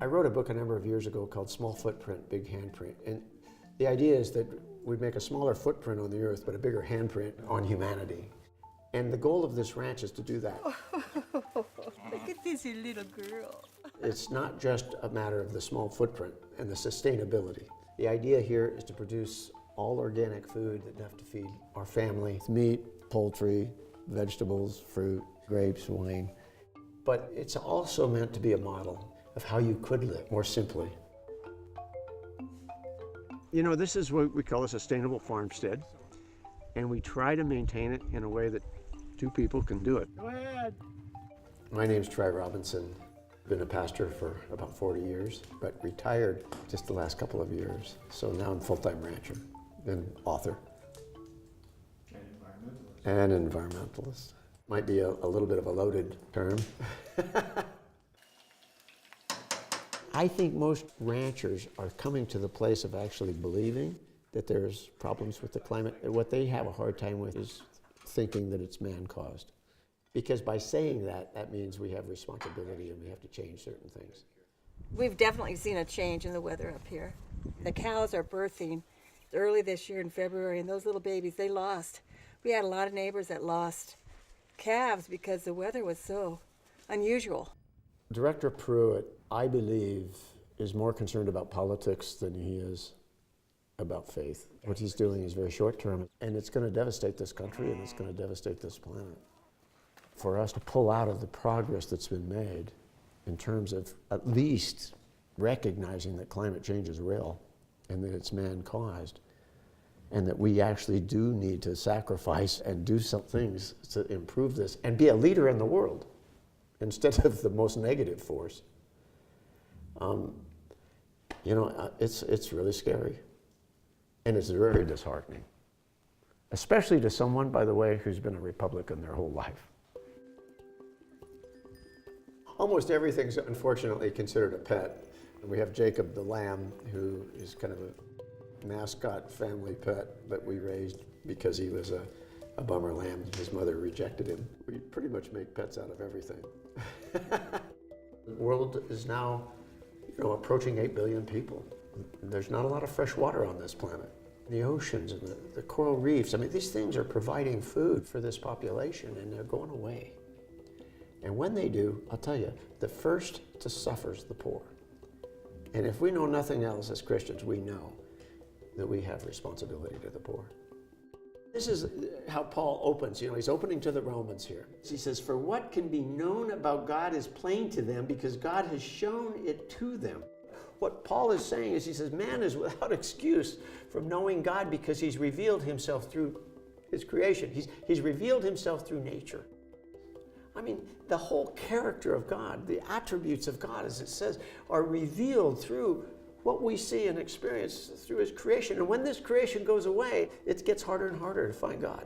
I wrote a book a number of years ago called Small Footprint, Big Handprint. And the idea is that we make a smaller footprint on the earth, but a bigger handprint on humanity. And the goal of this ranch is to do that. Look at this little girl. It's not just a matter of the small footprint and the sustainability. The idea here is to produce all organic food that have to feed our family. Meat, poultry, vegetables, fruit, grapes, wine. But it's also meant to be a model of how you could live more simply. You know, this is what we call a sustainable farmstead, and we try to maintain it in a way that two people can do it. Go ahead. My name's Troy Robinson. Been a pastor for about 40 years, but retired just the last couple of years. So now I'm full-time rancher and author. And environmentalist. Might be a little bit of a loaded term. I think most ranchers are coming to the place of actually believing that there's problems with the climate. And what they have a hard time with is thinking that it's man-caused. Because by saying that, that means we have responsibility and we have to change certain things. We've definitely seen a change in the weather up here. The cows are birthing early this year in February, and those little babies, they lost. We had a lot of neighbors that lost calves because the weather was so unusual. Director Pruitt, I believe, is more concerned about politics than he is about faith. What he's doing is very short-term, and it's going to devastate this country and it's going to devastate this planet. For us to pull out of the progress that's been made in terms of at least recognizing that climate change is real and that it's man-caused, and that we actually do need to sacrifice and do some things to improve this and be a leader in the world instead of the most negative force. You know, it's really scary, and it's very disheartening, especially to someone, by the way, who's been a Republican their whole life. Almost everything's unfortunately considered a pet. We have Jacob the lamb, who is kind of a mascot family pet that we raised because he was a bummer lamb. His mother rejected him. We pretty much make pets out of everything. The world is now, you know, approaching 8 billion people. There's not a lot of fresh water on this planet. The oceans and the coral reefs, I mean, these things are providing food for this population, and they're going away. And when they do, I'll tell you, the first to suffer is the poor. And if we know nothing else as Christians, we know that we have responsibility to the poor. This is how Paul opens. You know, he's opening to the Romans here. He says, "For what can be known about God is plain to them because God has shown it to them." What Paul is saying is, he says, man is without excuse from knowing God because he's revealed himself through his creation. He's revealed himself through nature. I mean, the whole character of God, the attributes of God, as it says, are revealed through what we see and experience through his creation. And when this creation goes away, it gets harder and harder to find God.